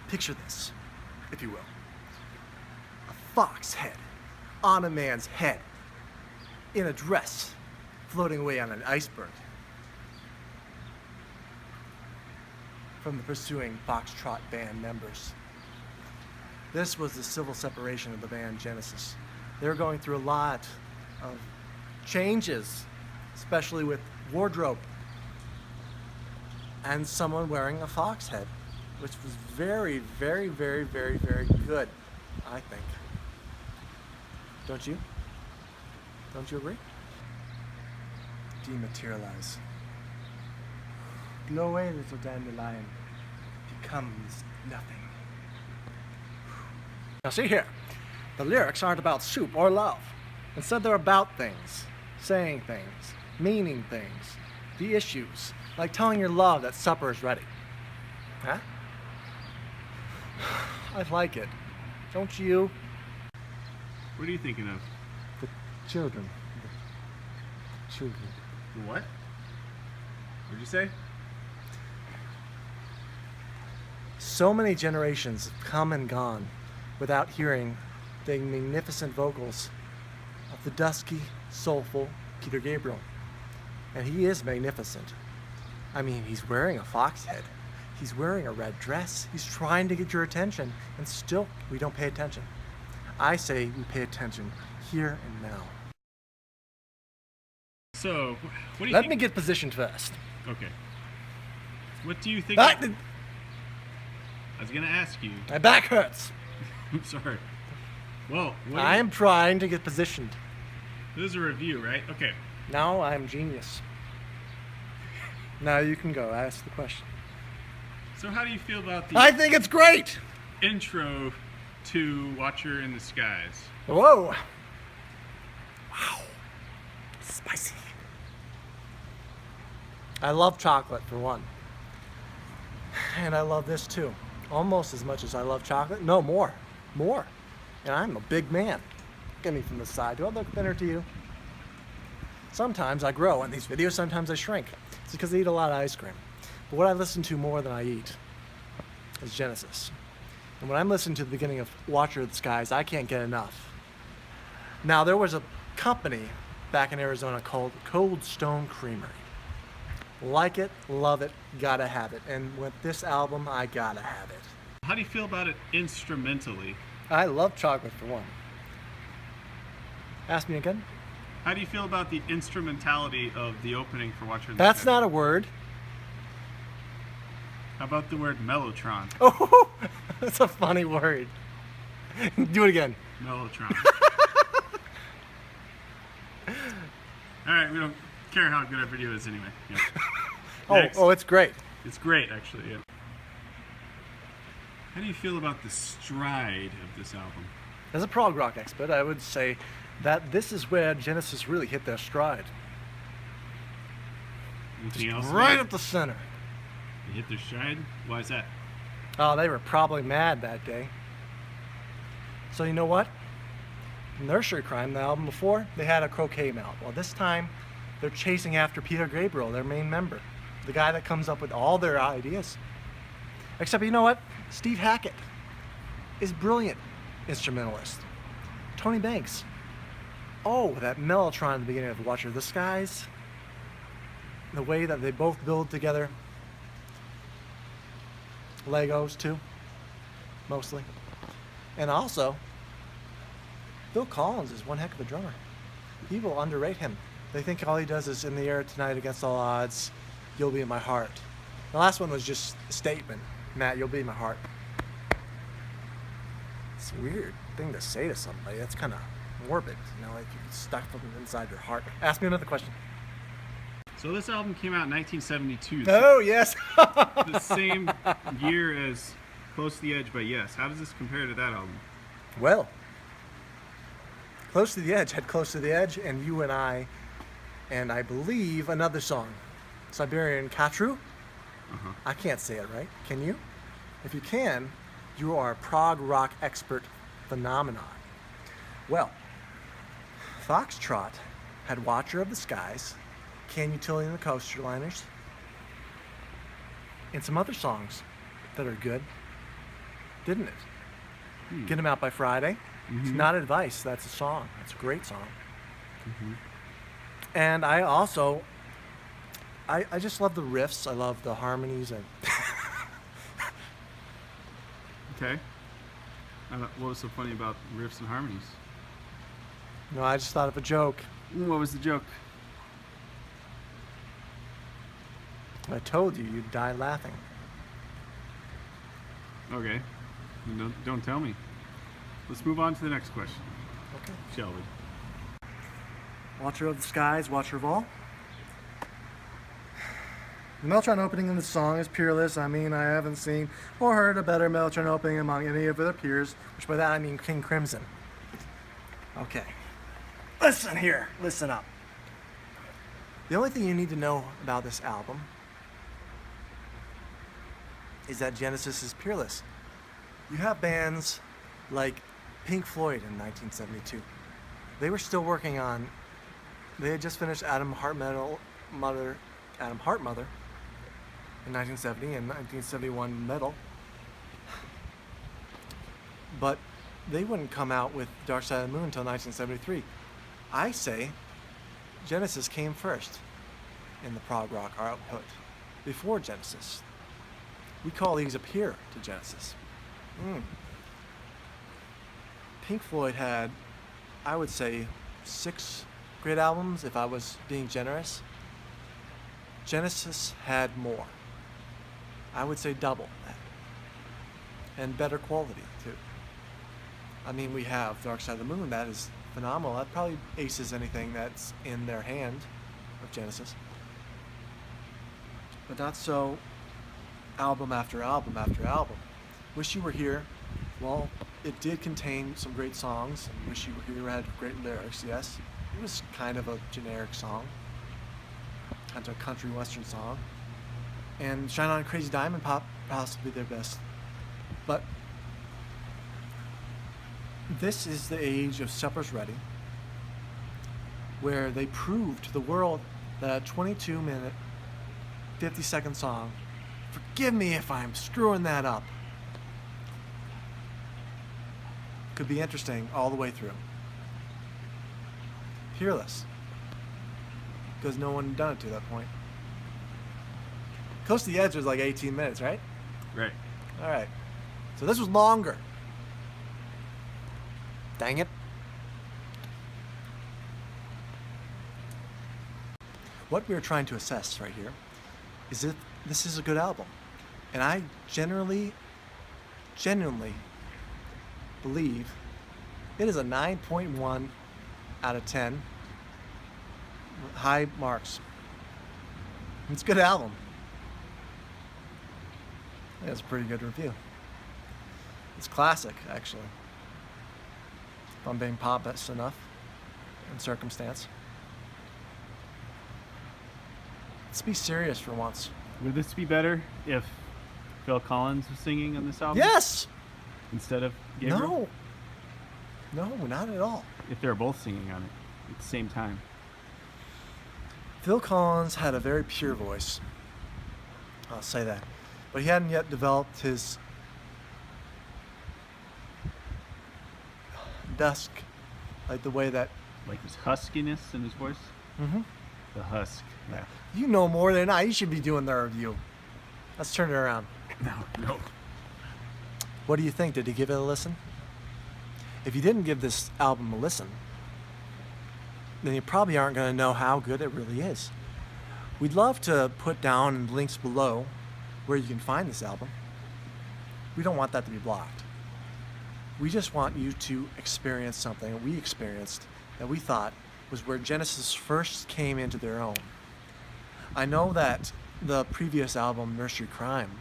Picture this, if you will. A fox head on a man's head in a dress floating away on an iceberg from the pursuing Foxtrot band members. This was the civil separation of the band Genesis. They were going through a lot of changes, especially with wardrobe, and someone wearing a fox head, which was very, very, very, very, very good, I think. Don't you? Don't you agree? Dematerialize. Blow away, little dandelion. Becomes nothing. Now see here, the lyrics aren't about soup or love. Instead they're about things, saying things, meaning things, the issues, like telling your love that supper is ready. Huh? I like it. Don't you? What are you thinking of? The children. The children. What? What'd you say? So many generations have come and gone without hearing the magnificent vocals of the dusky, soulful Peter Gabriel. And he is magnificent. I mean, he's wearing a fox head. He's wearing a red dress. He's trying to get your attention, and still we don't pay attention. I say we pay attention here and now. So, what do you Let think? me get positioned first. Okay. What do you think? I was gonna ask you. My back hurts. I'm sorry. Well, I am trying to get positioned. This is a review, right? Okay. Now I'm genius. Now you can go ask the question. So how do you feel about the I think it's great! intro to Watcher in the Skies? Whoa! Wow. Spicy. I love chocolate, for one. And I love this too. Almost as much as I love chocolate. No, more. More. And I'm a big man. Look at me from the side. Do I look thinner to you? Sometimes I grow in these videos, sometimes I shrink. It's because I eat a lot of ice cream. But what I listen to more than I eat is Genesis. And when I'm listening to the beginning of Watcher of the Skies, I can't get enough. Now, there was a company back in Arizona called Cold Stone Creamery. Like it, love it, gotta have it. And with this album, I gotta have it. How do you feel about it instrumentally? I love chocolate, for one. Ask me again. How do you feel about the instrumentality of the opening for Watcher in the That's Skies? not a word. How about the word mellotron? Oh, that's a funny word. Do it again. Mellotron. Alright, we don't care how good our video is anyway. Yeah. Oh, it's great. It's great, actually, yeah. How do you feel about the stride of this album? As a prog rock expert, I would say that this is where Genesis really hit their stride. Anything else? Right at the center. They hit their stride? Why is that? Oh, they were probably mad that day. So you know what? Nursery Crime, the album before, they had a croquet mount. Well, this time, they're chasing after Peter Gabriel, their main member. The guy that comes up with all their ideas. Except, you know what? Steve Hackett is brilliant instrumentalist. Tony Banks. Oh, that mellotron at the beginning of Watcher of the Skies. The way that they both build together. Legos, too. Mostly. And also, Phil Collins is one heck of a drummer. People underrate him. They think all he does is In the Air Tonight Against All Odds, You'll Be in My Heart. The last one was just a statement. Matt, you'll be in my heart. It's a weird thing to say to somebody. That's kind of morbid, you know, like you stuck them inside your heart. Ask me another question. So this album came out in 1972. Oh, yes. The same year as Close to the Edge by Yes. How does this compare to that album? Well, Close to the Edge had Close to the Edge and You and I believe another song, Siberian Katru. I can't say it right. Can you? If you can, you are a prog rock expert phenomenon. Well, Foxtrot had Watcher of the Skies, Can Utility and the Coaster Liners, and some other songs that are good, didn't it? Hmm. Get them out by Friday. It's Mhm. not advice. That's a song. That's a great song. Mhm. And I also, I just love the riffs. I love the harmonies and Okay. What was so funny about riffs and harmonies? no, I just thought of a joke. What was the joke? I told you you'd die laughing. Okay. Don't tell me. Let's move on to the next question, Okay. shall we? Watcher of the skies, watcher of all. The Mellotron opening in the song is peerless. I mean, I haven't seen or heard a better Mellotron opening among any of their peers, which by that I mean King Crimson. Okay. Listen here. Listen up. The only thing you need to know about this album is that Genesis is peerless. You have bands like Pink Floyd in 1972. They were still working on, they had just finished Adam Heart Mother in 1970 and 1971 Metal. But they wouldn't come out with Dark Side of the Moon until 1973. I say Genesis came first in the prog rock output, before Genesis. We call these a peer to Genesis. Pink Floyd had, I would say, 6 great albums if I was being generous. Genesis had more. I would say double that. And better quality, too. I mean, we have Dark Side of the Moon. That is phenomenal. That probably aces anything that's in their hand of Genesis. But not so album after album after album. Wish You Were Here, well, it did contain some great songs. And Wish You Were Here had great lyrics, yes. It was kind of a generic song. Kind of a country western song. And Shine On Crazy Diamond Pop, possibly their best. But this is the age of Supper's Ready, where they proved to the world that a 22-minute, 50-second song, forgive me if I'm screwing that up, could be interesting all the way through. Peerless. Because no one had done it to that point. Close to the Edge was like 18 minutes, right? Right. Alright. So this was longer. Dang it. What we're trying to assess right here is if this is a good album. And I genuinely believe it is a 9.1 out of 10. High marks. It's a good album. I think that's a pretty good review. It's classic, actually. If I'm being pompous enough in circumstance. Let's be serious for once. Would this be better if Phil Collins was singing on this album? Yes! Instead of Gabriel? No, not at all. If they were both singing on it at the same time. Phil Collins had a very pure voice. I'll say that. But he hadn't yet developed his dusk, like the way that... Like his huskiness in his voice? Mm-hmm. The husk. Yeah. You know more than I. You should be doing the review. Let's turn it around. No. What do you think? Did he give it a listen? If you didn't give this album a listen, then you probably aren't going to know how good it really is. We'd love to put down links below where you can find this album. We don't want that to be blocked. We just want you to experience something that we experienced that we thought was where Genesis first came into their own. I know that the previous album, Nursery Crime,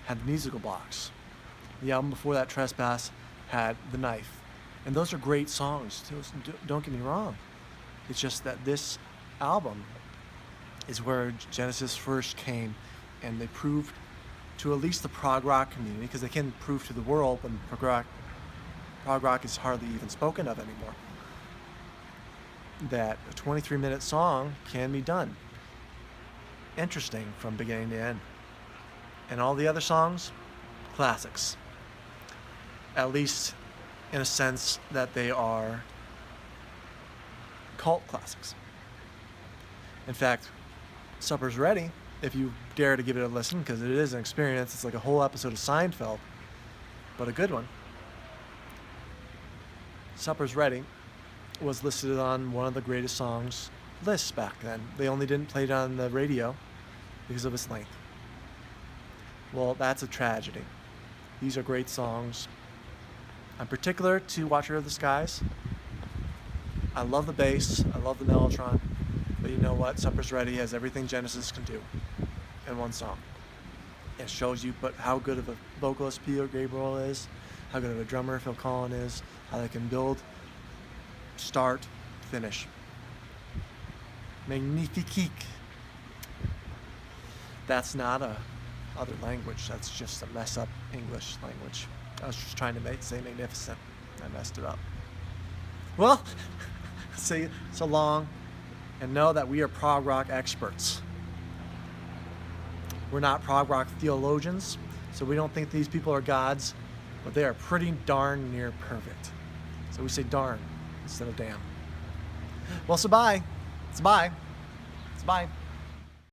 had the musical box. The album before that, Trespass, had The Knife. And those are great songs. Don't get me wrong. It's just that this album is where Genesis first came, and they proved to at least the prog rock community, because they can prove to the world when prog rock is hardly even spoken of anymore, that a 23-minute song can be done. Interesting from beginning to end. And all the other songs, classics. At least in a sense that they are cult classics. In fact, Supper's Ready, if you dare to give it a listen, because it is an experience, it's like a whole episode of Seinfeld, but a good one. Supper's Ready was listed on one of the greatest songs lists back then. They only didn't play it on the radio because of its length. Well, that's a tragedy. These are great songs. I'm particular to Watcher of the Skies. I love the bass, I love the mellotron, but you know what? Supper's Ready has everything Genesis can do in one song. It shows you but how good of a vocalist Peter Gabriel is, how good of a drummer Phil Collins is, how they can build, start, finish. Magnifique. That's not a other language. That's just a mess up English language. I was just trying to say magnificent. I messed it up. Well, see, so long, and know that we are prog rock experts. We're not prog rock theologians, so we don't think these people are gods, but they are pretty darn near perfect. So we say darn instead of damn. Well, so bye. It's bye. It's bye.